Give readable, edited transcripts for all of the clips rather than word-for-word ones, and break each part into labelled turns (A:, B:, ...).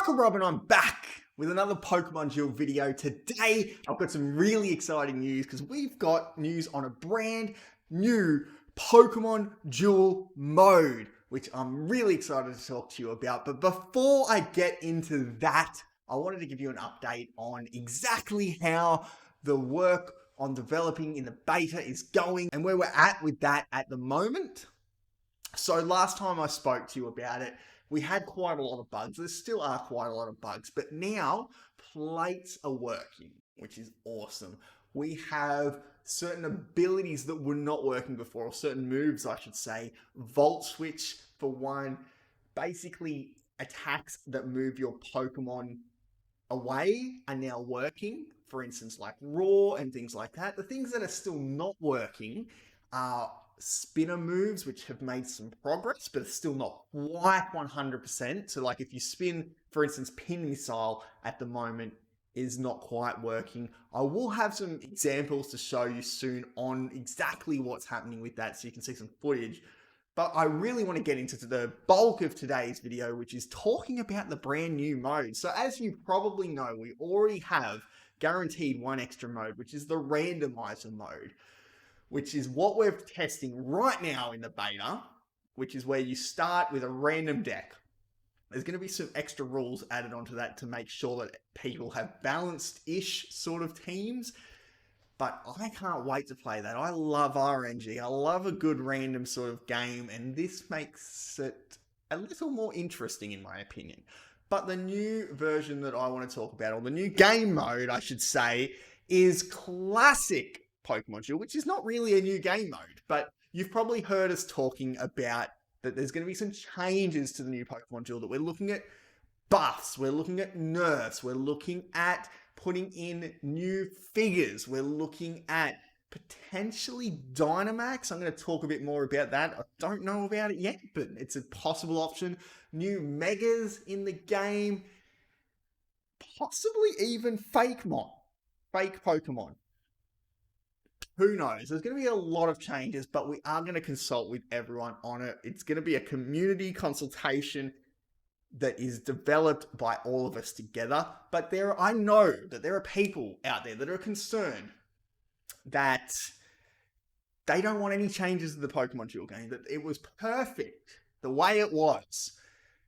A: Michael Rob and I'm back with another Pokemon Duel video. Today, I've got some really exciting news because we've got news on a brand new Pokemon Duel mode, which I'm really excited to talk to you about. But before I get into that, I wanted to give you an update on exactly how the work on developing in the beta is going and where we're at with that at the moment. So last time I spoke to you about it, we had quite a lot of bugs. There still are quite a lot of bugs, but now plates are working, which is awesome. We have certain abilities that were not working before, or certain moves, I should say. Volt Switch, for one, basically attacks that move your Pokemon away are now working. For instance, like Roar and things like that. The things that are still not working are spinner moves, which have made some progress, but it's still not quite 100%. So like if you spin, for instance, Pin Missile at the moment is not quite working. I will have some examples to show you soon on exactly what's happening with that so you can see some footage. But I really want to get into the bulk of today's video, which is talking about the brand new mode. So as you probably know, we already have guaranteed one extra mode, which is the randomizer mode, which is what we're testing right now in the beta, which is where you start with a random deck. There's going to be some extra rules added onto that to make sure that people have balanced-ish sort of teams, but I can't wait to play that. I love RNG. I love a good random sort of game, and this makes it a little more interesting in my opinion. But the new version that I want to talk about, or the new game mode, I should say, is Classic Pokemon Duel, which is not really a new game mode, but you've probably heard us talking about that there's going to be some changes to the new Pokemon Duel, that we're looking at buffs, we're looking at nerfs, we're looking at putting in new figures, we're looking at potentially Dynamax. I'm going to talk a bit more about that. I don't know about it yet, but it's a possible option. New Megas in the game, possibly even fake Pokemon. Who knows? There's going to be a lot of changes, but we are going to consult with everyone on it. It's going to be a community consultation that is developed by all of us together. But I know that there are people out there that are concerned that they don't want any changes to the Pokemon Duel game, that it was perfect the way it was.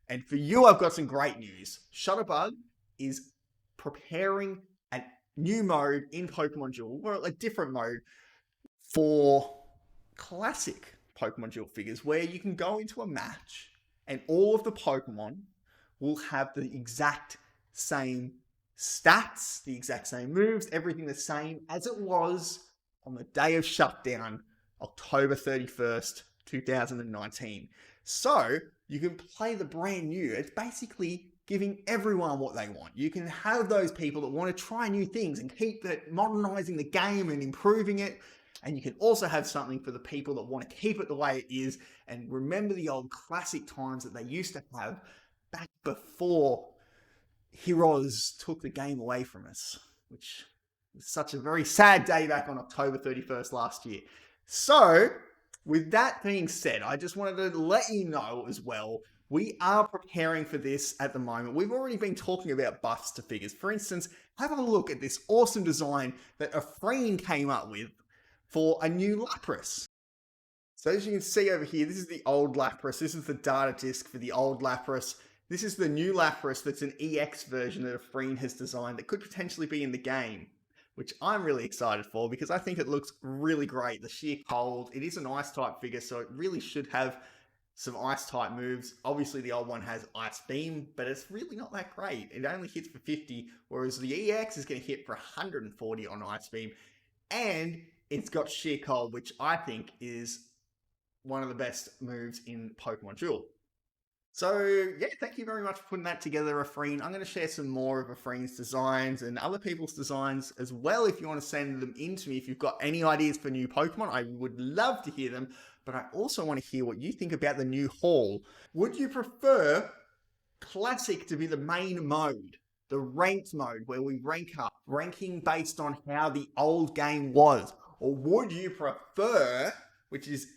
A: And for you, I've got some great news. Shutterbug is preparing a new mode in Pokemon Duel, or a different mode for classic Pokemon Duel figures, where you can go into a match and all of the Pokemon will have the exact same stats, the exact same moves, everything the same as it was on the day of shutdown, October 31st, 2019. So you can play the brand new. It's basically giving everyone what they want. You can have those people that want to try new things and keep modernizing the game and improving it. And you can also have something for the people that want to keep it the way it is and remember the old classic times that they used to have back before Heroes took the game away from us, which was such a very sad day back on October 31st last year. So, with that being said, I just wanted to let you know as well, we are preparing for this at the moment. We've already been talking about buffs to figures. For instance, have a look at this awesome design that Afreen came up with for a new Lapras. So as you can see over here, this is the old Lapras. This is the data disk for the old Lapras. This is the new Lapras that's an EX version that Afreen has designed that could potentially be in the game, which I'm really excited for because I think it looks really great. The sheer cold, it is an ice type figure, so it really should have some ice type moves. Obviously the old one has Ice Beam, but it's really not that great. It only hits for 50, whereas the EX is going to hit for 140 on Ice Beam. And it's got sheer cold, which I think is one of the best moves in Pokemon Duel. So, yeah, thank you very much for putting that together, Afreen. I'm going to share some more of Afreen's designs and other people's designs as well if you want to send them in to me. If you've got any ideas for new Pokemon, I would love to hear them. But I also want to hear what you think about the new haul. Would you prefer Classic to be the main mode, the ranked mode, where we rank up, ranking based on how the old game was? Or would you prefer, which is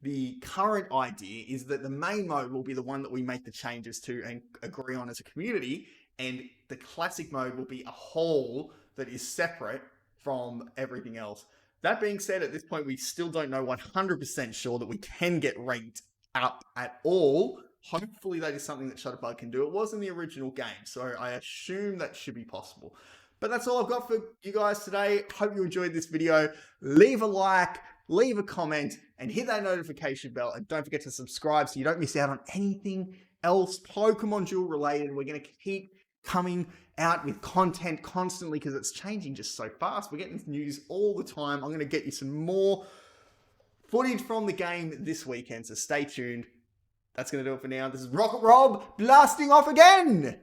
A: the current idea, is that the main mode will be the one that we make the changes to and agree on as a community, and the classic mode will be a hall that is separate from everything else. That being said, at this point, we still don't know 100% sure that we can get ranked up at all. Hopefully that is something that Shutterbug can do. It was in the original game, so I assume that should be possible. But that's all I've got for you guys today. Hope you enjoyed this video. Leave a like, leave a comment, and hit that notification bell. And don't forget to subscribe so you don't miss out on anything else Pokemon Duel related. We're going to keep coming out with content constantly because it's changing just so fast. We're getting news all the time. I'm going to get you some more footage from the game this weekend, so stay tuned. That's going to do it for now. This is Rocket Rob blasting off again.